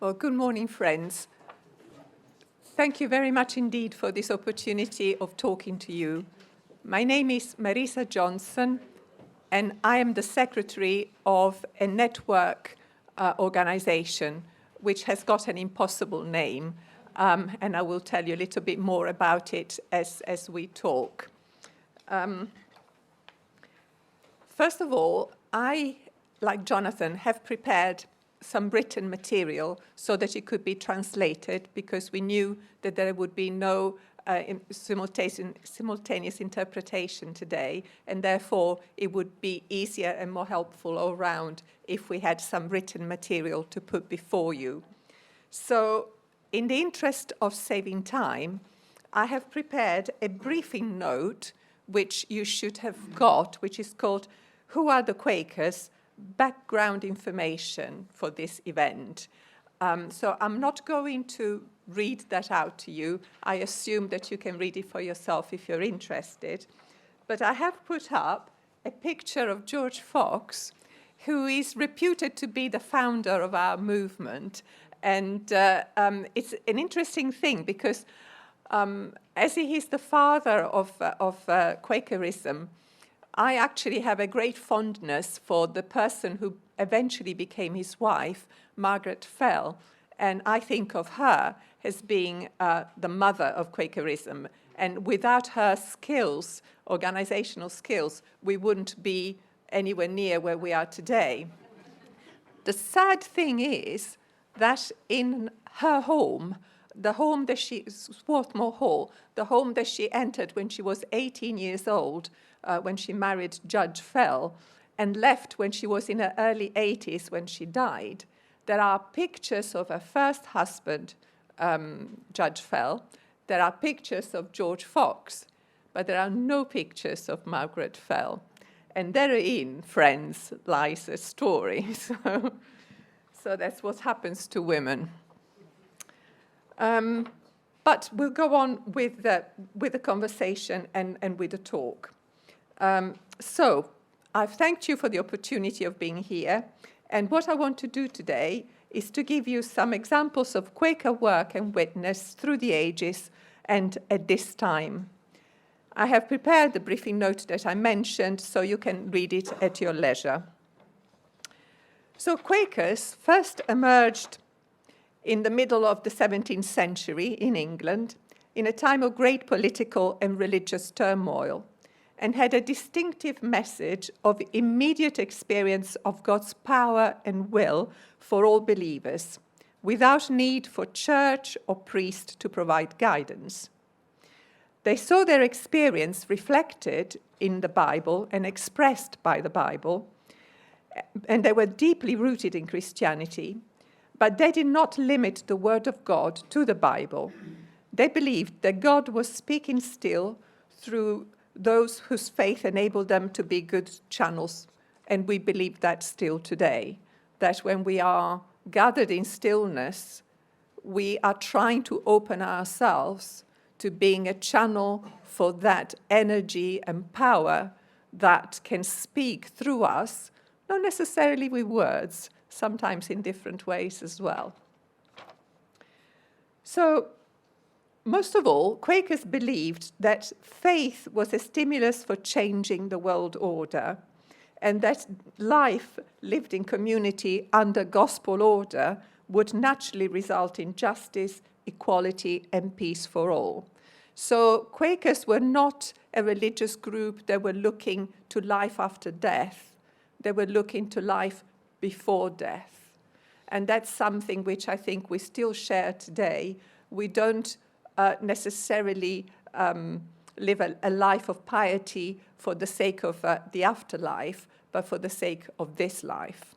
Well, good morning, friends. Thank you very much indeed for this opportunity of talking to you. My name is Marisa Johnson, and I am the secretary of a network organization which has got an impossible name, and I will tell you a little bit more about it as we talk. First of all, I, like Jonathan, have prepared some written material so that it could be translated, because we knew that there would be no simultaneous interpretation today, and therefore it would be easier and more helpful all round if we had some written material to put before you. So, in the interest of saving time, I have prepared a briefing note which you should have got, which is called "Who are the Quakers? Background information for this event." So I'm not going to read that out to you. I assume that you can read it for yourself if you're interested. But I have put up a picture of George Fox, who is reputed to be the founder of our movement. And it's an interesting thing because as he is the father of Quakerism, I actually have a great fondness for the person who eventually became his wife, Margaret Fell, and I think of her as being the mother of Quakerism. And without her skills, organizational skills, we wouldn't be anywhere near where we are today. The sad thing is that in her home, the home that Swarthmore Hall, the home that she entered when she was 18 years old, when she married Judge Fell, and left when she was in her early 80s when she died, there are pictures of her first husband, Judge Fell. There are pictures of George Fox, but there are no pictures of Margaret Fell. And therein, friends, lies a story. So that's what happens to women. But we'll go on with the conversation and with the talk. So I've thanked you for the opportunity of being here. And what I want to do today is to give you some examples of Quaker work and witness through the ages and at this time. I have prepared the briefing note that I mentioned, so you can read it at your leisure. So Quakers first emerged in the middle of the 17th century in England, in a time of great political and religious turmoil, and had a distinctive message of immediate experience of God's power and will for all believers, without need for church or priest to provide guidance. They saw their experience reflected in the Bible and expressed by the Bible, and they were deeply rooted in Christianity, but they did not limit the Word of God to the Bible. They believed that God was speaking still through those whose faith enabled them to be good channels, and we believe that still today, that when we are gathered in stillness, we are trying to open ourselves to being a channel for that energy and power that can speak through us, not necessarily with words, sometimes in different ways as well. So, most of all, Quakers believed that faith was a stimulus for changing the world order, and that life lived in community under gospel order would naturally result in justice, equality, and peace for all. So Quakers were not a religious group that were looking to life after death. They were looking to life before death. And that's something which I think we still share today. We don't necessarily live a life of piety for the sake of the afterlife, but for the sake of this life.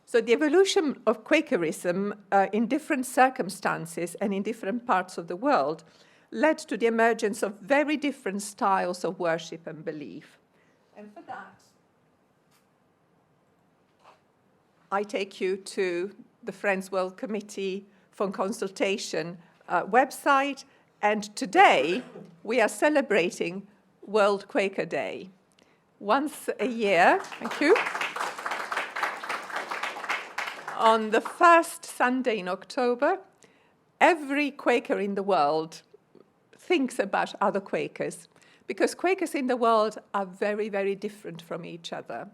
So the evolution of Quakerism in different circumstances and in different parts of the world led to the emergence of very different styles of worship and belief. And for that, I take you to the Friends World Committee for Consultation website, and today we are celebrating World Quaker Day. Once a year, thank you. on the first Sunday in October, every Quaker in the world thinks about other Quakers, because Quakers in the world are very, very different from each other.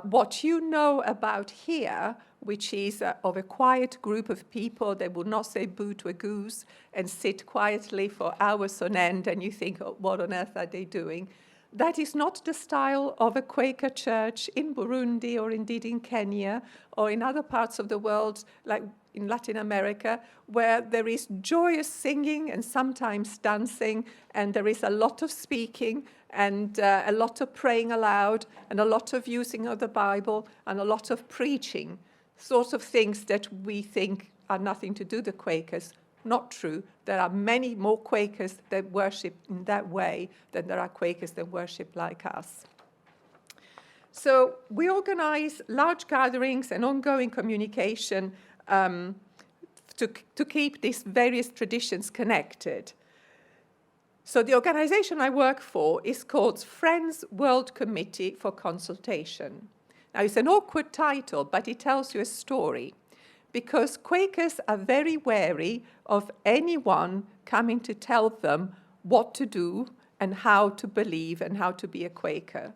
What you know about here, which is of a quiet group of people that will not say boo to a goose and sit quietly for hours on end, and you think, oh, what on earth are they doing? That is not the style of a Quaker church in Burundi or indeed in Kenya or in other parts of the world, like in Latin America, where there is joyous singing and sometimes dancing, and there is a lot of speaking and a lot of praying aloud and a lot of using of the Bible and a lot of preaching, sorts of things that we think are nothing to do with the Quakers. Not true. There are many more Quakers that worship in that way than there are Quakers that worship like us. So we organize large gatherings and ongoing communication to keep these various traditions connected. So the organization I work for is called Friends World Committee for Consultation. Now, it's an awkward title, but it tells you a story, because Quakers are very wary of anyone coming to tell them what to do and how to believe and how to be a Quaker.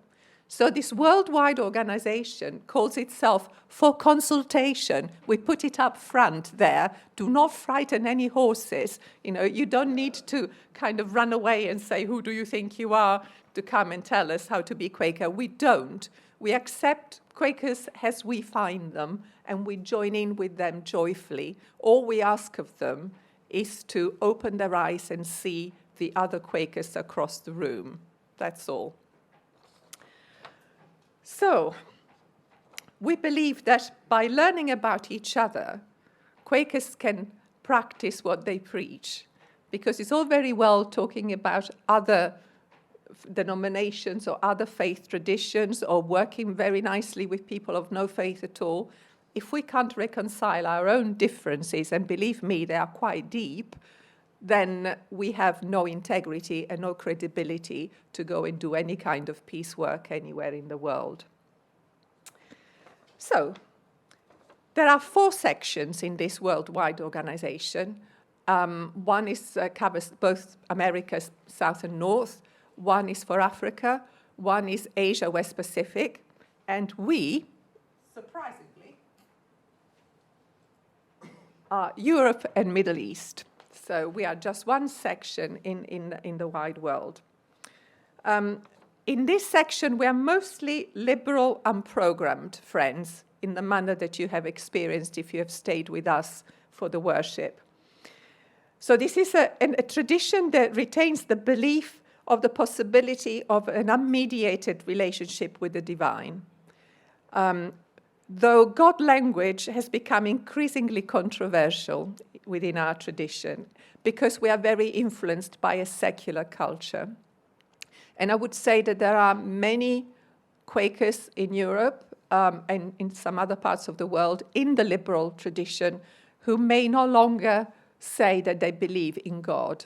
So this worldwide organization calls itself For Consultation. We put it up front there. Do not frighten any horses. You know, you don't need to kind of run away and say, who do you think you are, to come and tell us how to be Quaker. We don't. We accept Quakers as we find them, and we join in with them joyfully. All we ask of them is to open their eyes and see the other Quakers across the room. That's all. So, we believe that by learning about each other, Quakers can practice what they preach, because it's all very well talking about other denominations or other faith traditions or working very nicely with people of no faith at all. If we can't reconcile our own differences, and believe me, they are quite deep, then we have no integrity and no credibility to go and do any kind of peace work anywhere in the world. So, there are 4 sections in this worldwide organization. One is covers both Americas, South and North. One is for Africa. One is Asia, West Pacific. And we, surprisingly, are Europe and Middle East. So we are just one section in the wide world. In this section, we are mostly liberal, unprogrammed friends in the manner that you have experienced if you have stayed with us for the worship. So this is a tradition that retains the belief of the possibility of an unmediated relationship with the divine. Though God language has become increasingly controversial within our tradition, because we are very influenced by a secular culture. And I would say that there are many Quakers in Europe and in some other parts of the world in the liberal tradition who may no longer say that they believe in God.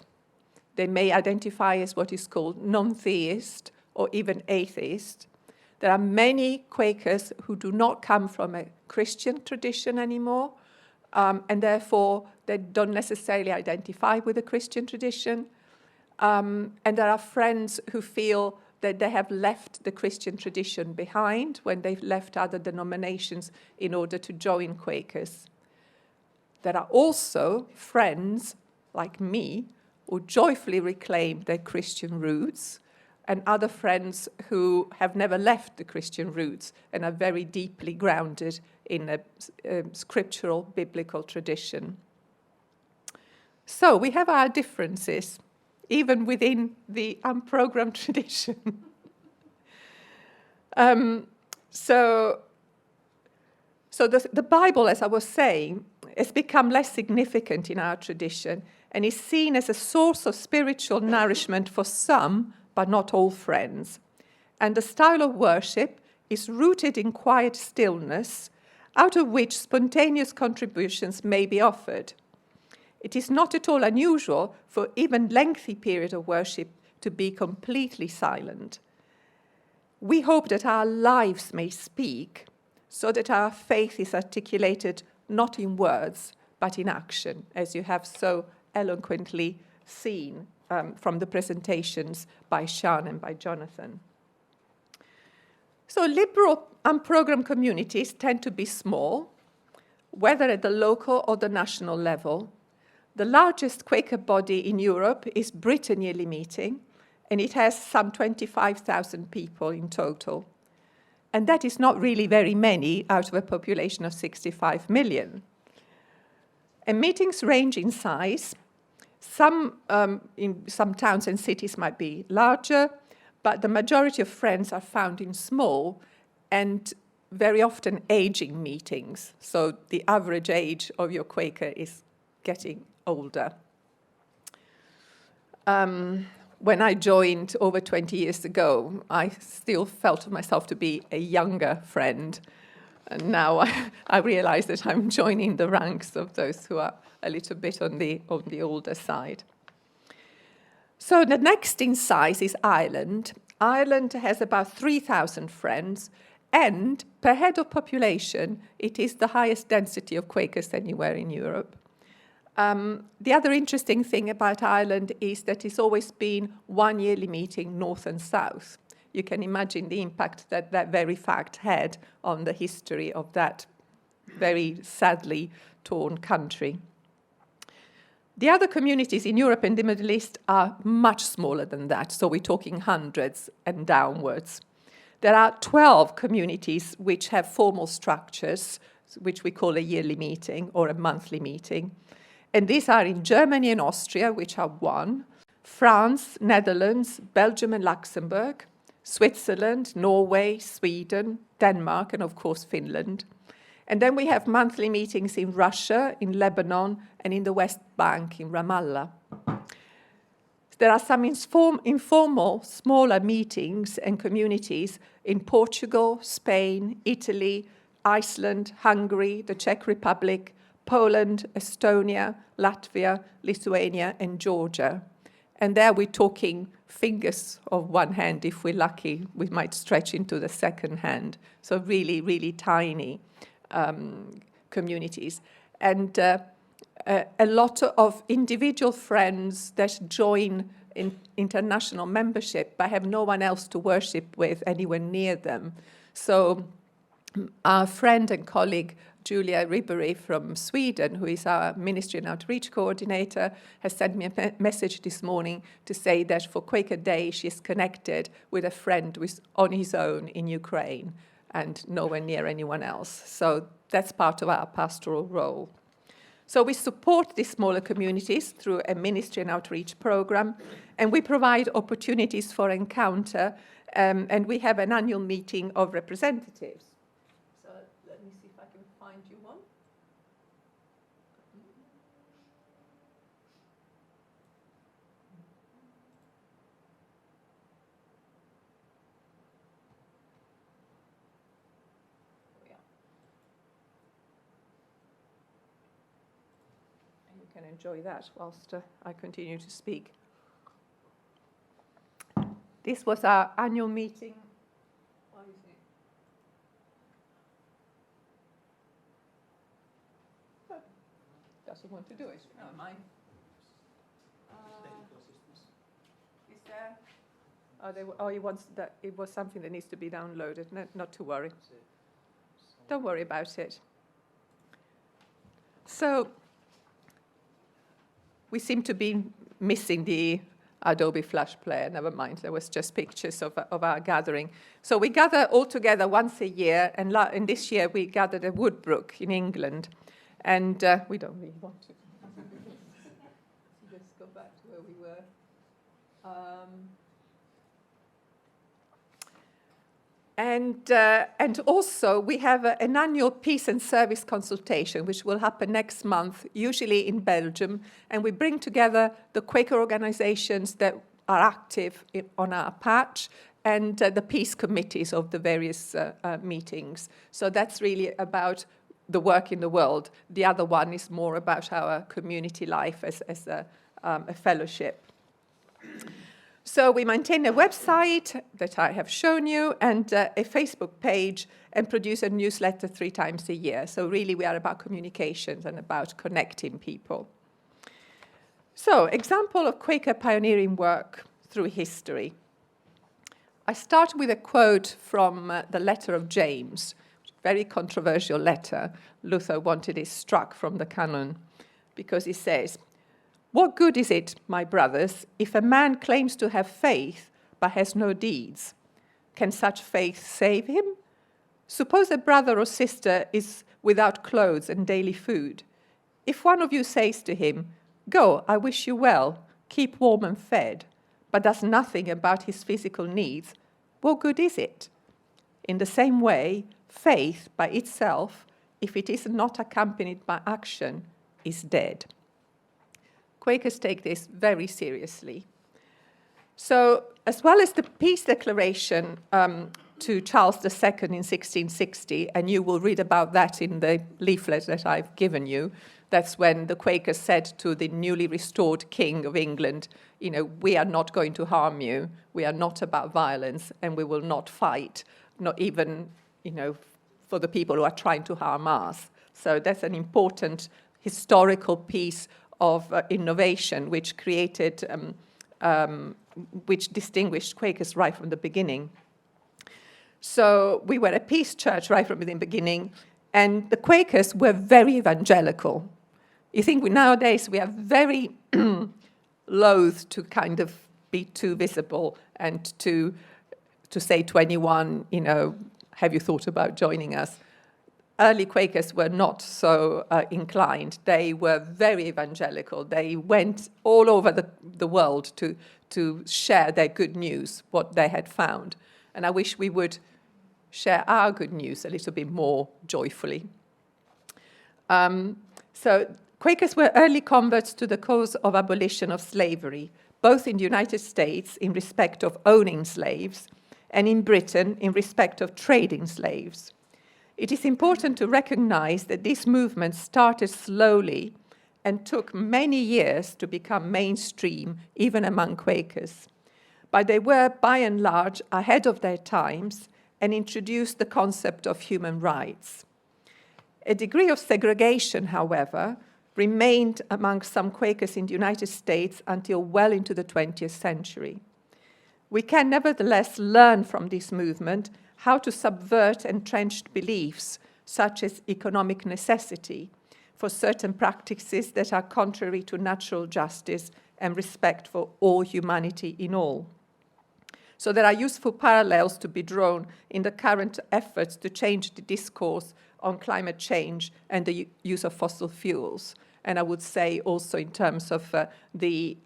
They may identify as what is called non-theist or even atheist. There are many Quakers who do not come from a Christian tradition anymore, and therefore they don't necessarily identify with the Christian tradition. And there are friends who feel that they have left the Christian tradition behind when they've left other denominations in order to join Quakers. There are also friends like me who joyfully reclaim their Christian roots, and other friends who have never left the Christian roots and are very deeply grounded in a scriptural biblical tradition. So we have our differences, even within the unprogrammed tradition. So the Bible, as I was saying, has become less significant in our tradition and is seen as a source of spiritual nourishment for some, but not all friends. And the style of worship is rooted in quiet stillness, out of which spontaneous contributions may be offered. It is not at all unusual for even lengthy period of worship to be completely silent. We hope that our lives may speak, so that our faith is articulated not in words, but in action, as you have so eloquently seen from the presentations by Sean and by Jonathan. So liberal unprogrammed communities tend to be small, whether at the local or the national level. The largest Quaker body in Europe is Britain Yearly Meeting, and it has some 25,000 people in total. And that is not really very many out of a population of 65 million. And meetings range in size. In some towns and cities might be larger, but the majority of friends are found in small and very often aging meetings. So the average age of your Quaker is getting older. When I joined over 20 years ago, I still felt myself to be a younger friend. And now I realize that I'm joining the ranks of those who are a little bit on the older side. So the next in size is Ireland. Ireland has about 3,000 friends, and per head of population, it is the highest density of Quakers anywhere in Europe. The other interesting thing about Ireland is that it's always been one yearly meeting, north and south. You can imagine the impact that that very fact had on the history of that very sadly torn country. The other communities in Europe and the Middle East are much smaller than that, so we're talking hundreds and downwards. There are 12 communities which have formal structures, which we call a yearly meeting or a monthly meeting. And these are in Germany and Austria, which are one, France, Netherlands, Belgium and Luxembourg, Switzerland, Norway, Sweden, Denmark, and of course Finland. And then we have monthly meetings in Russia, in Lebanon, and in the West Bank, in Ramallah. There are some informal, smaller meetings and communities in Portugal, Spain, Italy, Iceland, Hungary, the Czech Republic, Poland, Estonia, Latvia, Lithuania, and Georgia. And there we're talking fingers of one hand. If we're lucky, we might stretch into the second hand. So really, really tiny communities. And a lot of individual friends that join in international membership but have no one else to worship with anywhere near them. So our friend and colleague Julia Ribery from Sweden, who is our Ministry and Outreach Coordinator, has sent me a message this morning to say that for Quaker Day she's connected with a friend who is on his own in Ukraine and nowhere near anyone else. So that's part of our pastoral role. So we support these smaller communities through a ministry and outreach program, and we provide opportunities for encounter, and we have an annual meeting of representatives. So let me see if I can find you one. Can enjoy that whilst I continue to speak. This was our annual meeting. Why is it? Oh, doesn't want to do it. No, mine. Is there? He wants that. It was something that needs to be downloaded. No, not to worry. Don't worry about it. So. We seem to be missing the Adobe Flash Player. Never mind, there was just pictures of our gathering. So we gather all together once a year, and this year we gathered at Woodbrook in England. And we don't really want to. Just go back to where we were. And also we have an annual peace and service consultation, which will happen next month, usually in Belgium. And we bring together the Quaker organizations that are active on our patch and the peace committees of the various meetings. So that's really about the work in the world. The other one is more about our community life as a fellowship. So we maintain a website that I have shown you and a Facebook page and produce a newsletter 3 times a year. So really we are about communications and about connecting people. So, example of Quaker pioneering work through history. I start with a quote from the letter of James, very controversial letter. Luther wanted it struck from the canon because he says, "What good is it, my brothers, if a man claims to have faith but has no deeds? Can such faith save him? Suppose a brother or sister is without clothes and daily food. If one of you says to him, 'Go, I wish you well, keep warm and fed,' but does nothing about his physical needs, what good is it? In the same way, faith by itself, if it is not accompanied by action, is dead." Quakers take this very seriously. So, as well as the peace declaration to Charles II in 1660, and you will read about that in the leaflet that I've given you, that's when the Quakers said to the newly restored King of England, you know, we are not going to harm you, we are not about violence, and we will not fight, not even, you know, for the people who are trying to harm us. So that's an important historical piece of innovation which created, which distinguished Quakers right from the beginning. So we were a peace church right from the beginning, and the Quakers were very evangelical. You think nowadays we are very loath to kind of be too visible and to say to anyone, you know, have you thought about joining us? Early Quakers were not so inclined. They were very evangelical. They went all over the world to share their good news, what they had found. And I wish we would share our good news a little bit more joyfully. So Quakers were early converts to the cause of abolition of slavery, both in the United States in respect of owning slaves, and in Britain in respect of trading slaves. It is important to recognize that this movement started slowly and took many years to become mainstream, even among Quakers. But they were, by and large, ahead of their times and introduced the concept of human rights. A degree of segregation, however, remained among some Quakers in the United States until well into the 20th century. We can nevertheless learn from this movement how to subvert entrenched beliefs, such as economic necessity, for certain practices that are contrary to natural justice and respect for all humanity in all. So there are useful parallels to be drawn in the current efforts to change the discourse on climate change and the use of fossil fuels. And I would say also in terms of the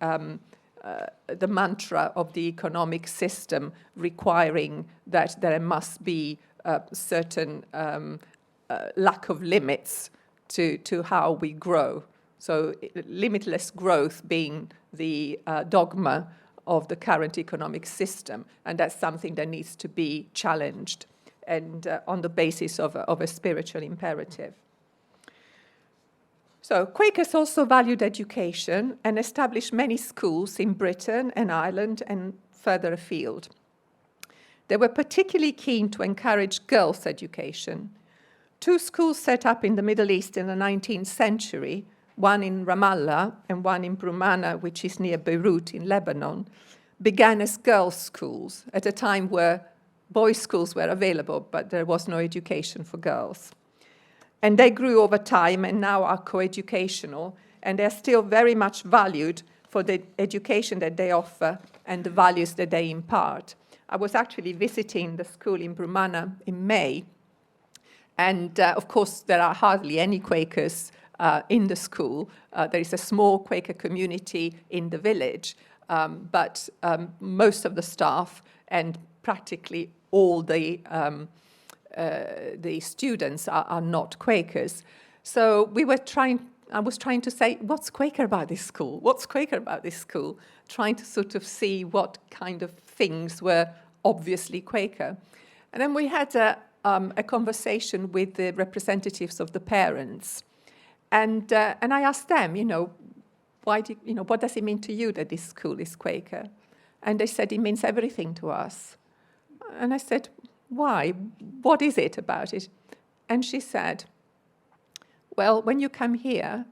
mantra of the economic system requiring that there must be certain lack of limits to how we grow. So limitless growth being the dogma of the current economic system, and that's something that needs to be challenged and on the basis of a spiritual imperative. So Quakers also valued education and established many schools in Britain and Ireland and further afield. They were particularly keen to encourage girls' education. 2 schools set up in the Middle East in the 19th century, one in Ramallah and one in Brumana, which is near Beirut in Lebanon, began as girls' schools at a time where boys' schools were available, but there was no education for girls. And they grew over time and now are coeducational, and they're still very much valued for the education that they offer and the values that they impart. I was actually visiting the school in Brumana in May, and of course there are hardly any Quakers in the school. There is a small Quaker community in the village, but most of the staff and practically all the students are not Quakers. So I was trying to say, what's Quaker about this school? What's Quaker about this school? Trying to sort of see what kind of things were obviously Quaker. And then we had a conversation with the representatives of the parents. And I asked them, what does it mean to you that this school is Quaker? And they said, it means everything to us. And I said, why? What is it about it? And she said, well, when you come here,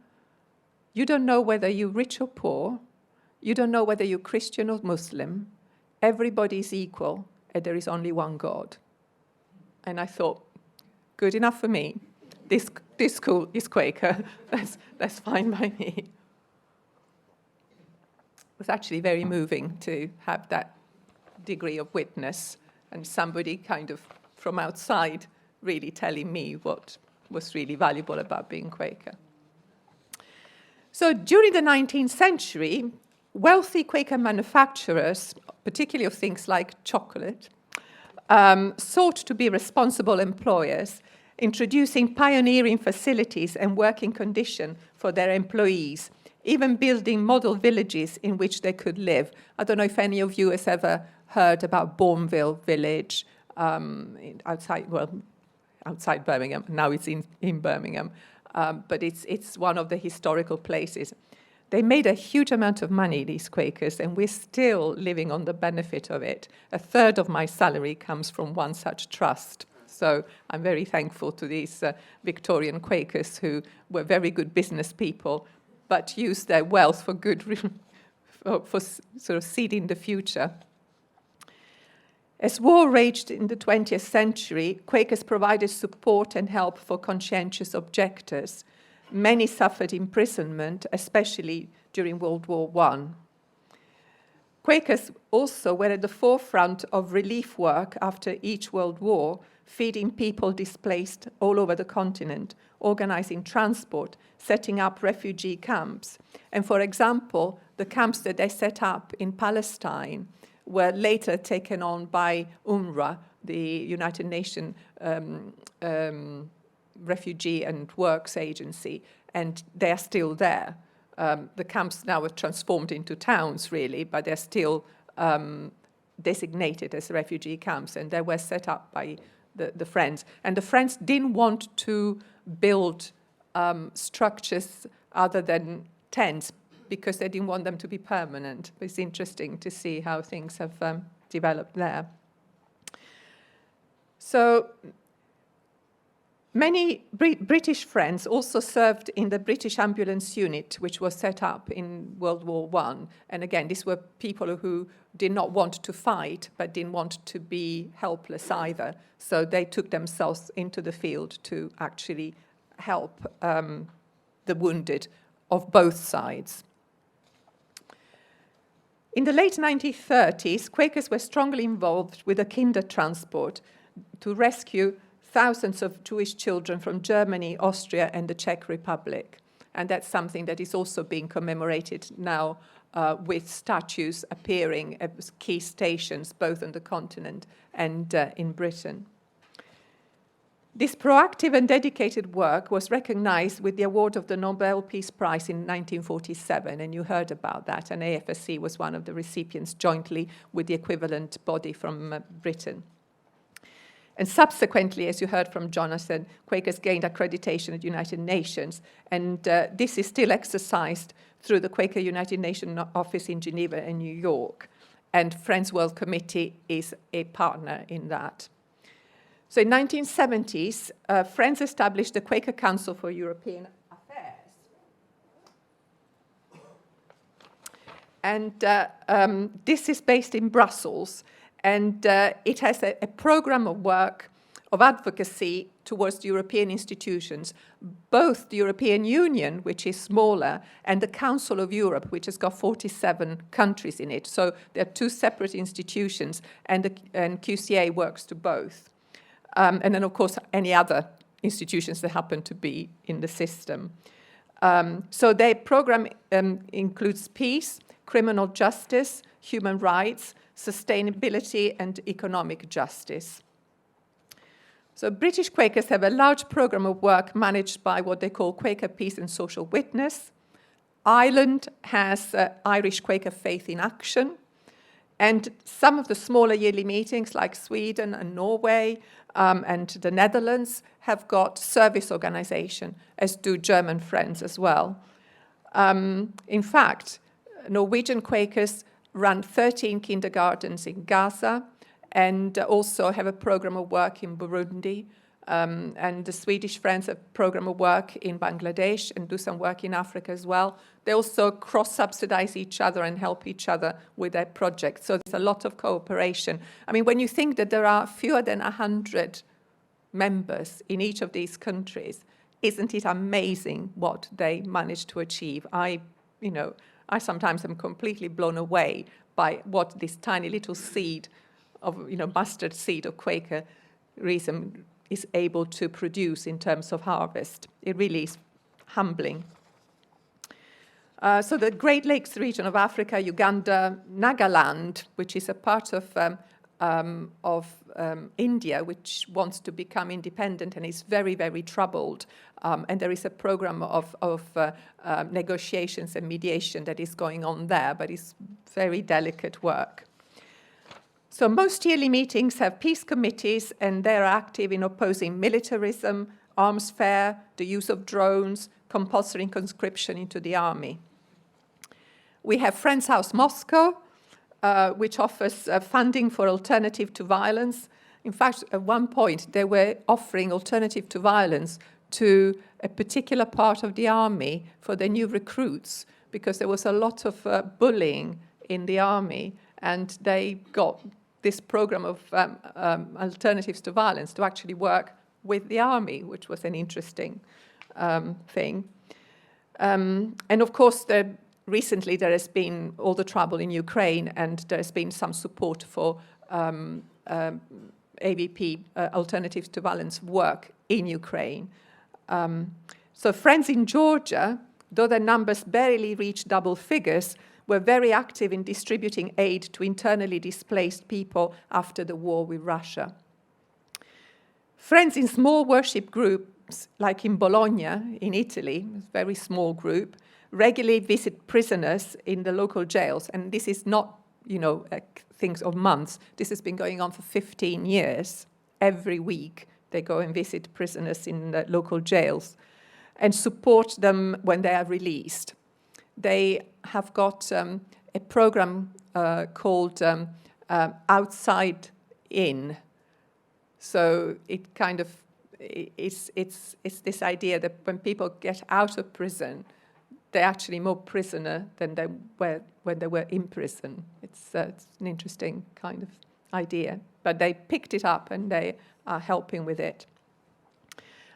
you don't know whether you're rich or poor. You don't know whether you're Christian or Muslim. Everybody is equal, and there is only one God. And I thought, good enough for me. This school is Quaker. That's fine by me. It was actually very moving to have that degree of witness and somebody kind of from outside really telling me what was really valuable about being Quaker. So during the 19th century, wealthy Quaker manufacturers, particularly of things like chocolate, sought to be responsible employers, introducing pioneering facilities and working conditions for their employees, even building model villages in which they could live. I don't know if any of you has ever heard about Bourneville Village outside Birmingham. Now it's in Birmingham, but it's one of the historical places. They made a huge amount of money, these Quakers, and we're still living on the benefit of it. A third of my salary comes from one such trust. So I'm very thankful to these Victorian Quakers who were very good business people, but used their wealth for good, for sort of seeding the future. As war raged in the 20th century, Quakers provided support and help for conscientious objectors. Many suffered imprisonment, especially during World War I. Quakers also were at the forefront of relief work after each World War, feeding people displaced all over the continent, organizing transport, setting up refugee camps. And for example, the camps that they set up in Palestine were later taken on by UNRWA, the United Nations Refugee and Works Agency, and they are still there. The camps now are transformed into towns, really, but they're still designated as refugee camps, and they were set up by the Friends. And the Friends didn't want to build structures other than tents because they didn't want them to be permanent. It's interesting to see how things have developed there. So many British Friends also served in the British Ambulance Unit, which was set up in World War I. And again, these were people who did not want to fight, but didn't want to be helpless either. So they took themselves into the field to actually help the wounded of both sides. In the late 1930s, Quakers were strongly involved with the Kinder transport to rescue thousands of Jewish children from Germany, Austria, and the Czech Republic. And that's something that is also being commemorated now with statues appearing at key stations, both on the continent and in Britain. This proactive and dedicated work was recognized with the award of the Nobel Peace Prize in 1947, and you heard about that, and AFSC was one of the recipients jointly with the equivalent body from Britain. And subsequently, as you heard from Jonathan, Quakers gained accreditation at United Nations, and this is still exercised through the Quaker United Nations office in Geneva and New York, and Friends World Committee is a partner in that. So in 1970s, Friends established the Quaker Council for European Affairs. And this is based in Brussels, and it has a program of work of advocacy towards the European institutions, both the European Union, which is smaller, and the Council of Europe, which has got 47 countries in it. So there are two separate institutions, and QCA works to both. And then, of course, any other institutions that happen to be in the system. So their program includes peace, criminal justice, human rights, sustainability, and economic justice. So British Quakers have a large program of work managed by what they call Quaker Peace and Social Witness. Ireland has Irish Quaker Faith in Action. And some of the smaller yearly meetings, like Sweden and Norway and the Netherlands, have got service organization, as do German Friends as well. In fact, Norwegian Quakers run 13 kindergartens in Gaza, and also have a program of work in Burundi. And the Swedish friends have a program of work in Bangladesh and do some work in Africa as well. They also cross-subsidize each other and help each other with their projects. So there's a lot of cooperation. I mean, when you think that there are fewer than 100 members in each of these countries, isn't it amazing what they managed to achieve? I sometimes am completely blown away by what this tiny little seed of, mustard seed of Quakerism is able to produce in terms of harvest. It really is humbling. So the Great Lakes region of Africa, Uganda, Nagaland, which is a part of India, which wants to become independent and is very, very troubled. And there is a program of negotiations and mediation that is going on there, but it's very delicate work. So most yearly meetings have peace committees, and they're active in opposing militarism, arms fair, the use of drones, compulsory conscription into the army. We have Friends House Moscow, which offers funding for alternative to violence. In fact, at one point, they were offering alternative to violence to a particular part of the army for the new recruits, because there was a lot of bullying in the army, and they got this program of alternatives to violence to actually work with the army, which was an interesting thing. And of course, recently there has been all the trouble in Ukraine, and there has been some support for AVP, alternatives to violence work in Ukraine. So Friends in Georgia, though their numbers barely reach double figures, were very active in distributing aid to internally displaced people after the war with Russia. Friends in small worship groups, like in Bologna in Italy, a very small group, regularly visit prisoners in the local jails. And this is not, things of months. This has been going on for 15 years. Every week they go and visit prisoners in the local jails and support them when they are released. They have got a program called Outside In. So it kind of it's this idea that when people get out of prison, they're actually more prisoner than they were when they were in prison. It's an interesting kind of idea. But they picked it up and they are helping with it.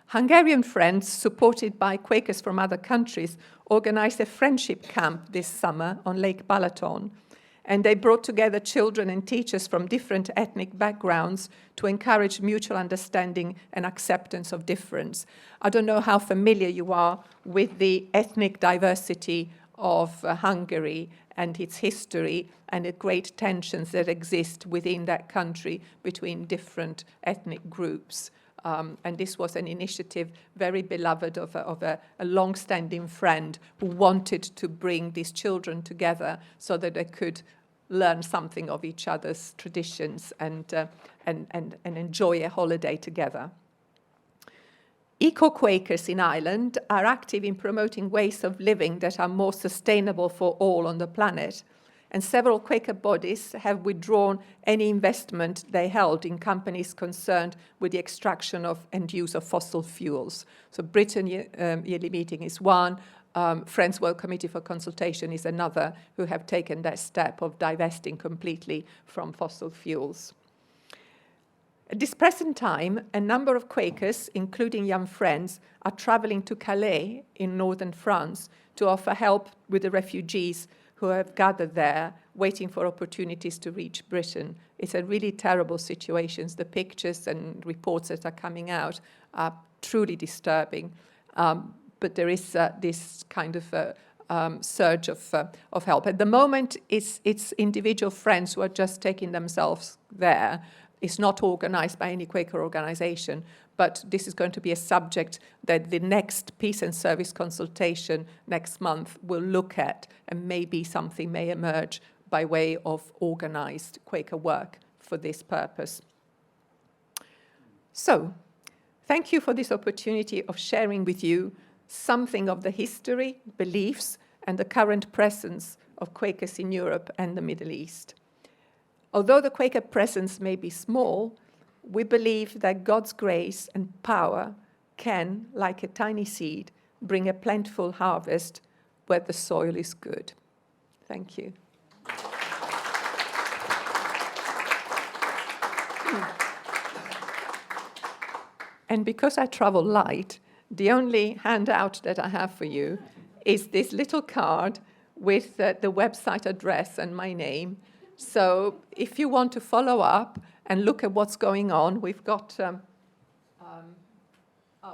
Hungarian Friends, supported by Quakers from other countries, organized a friendship camp this summer on Lake Balaton. And they brought together children and teachers from different ethnic backgrounds to encourage mutual understanding and acceptance of difference. I don't know how familiar you are with the ethnic diversity of Hungary and its history and the great tensions that exist within that country between different ethnic groups. And this was an initiative very beloved of a long-standing friend who wanted to bring these children together so that they could learn something of each other's traditions and enjoy a holiday together. Eco-Quakers in Ireland are active in promoting ways of living that are more sustainable for all on the planet. And several Quaker bodies have withdrawn any investment they held in companies concerned with the extraction of and use of fossil fuels. So Britain Yearly Meeting is one, Friends World Committee for Consultation is another, who have taken that step of divesting completely from fossil fuels. At this present time, a number of Quakers, including young Friends, are traveling to Calais in northern France to offer help with the refugees who have gathered there, waiting for opportunities to reach Britain. It's a really terrible situation. The pictures and reports that are coming out are truly disturbing. But there is this kind of surge of help. At the moment, it's individual friends who are just taking themselves there. It's not organized by any Quaker organization, but this is going to be a subject that the next Peace and Service consultation next month will look at, and maybe something may emerge by way of organized Quaker work for this purpose. So, thank you for this opportunity of sharing with you something of the history, beliefs, and the current presence of Quakers in Europe and the Middle East. Although the Quaker presence may be small, we believe that God's grace and power can, like a tiny seed, bring a plentiful harvest where the soil is good. Thank you. And because I travel light, the only handout that I have for you is this little card with the website address and my name. So if you want to follow up and look at what's going on, we've got...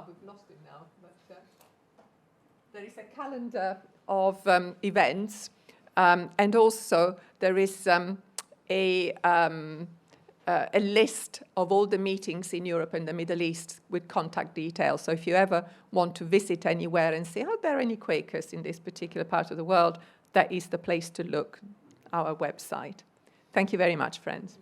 we've lost it now. But there is a calendar of events, and also there is a list of all the meetings in Europe and the Middle East with contact details. So if you ever want to visit anywhere and say, are there any Quakers in this particular part of the world, that is the place to look, our website. Thank you very much, friends.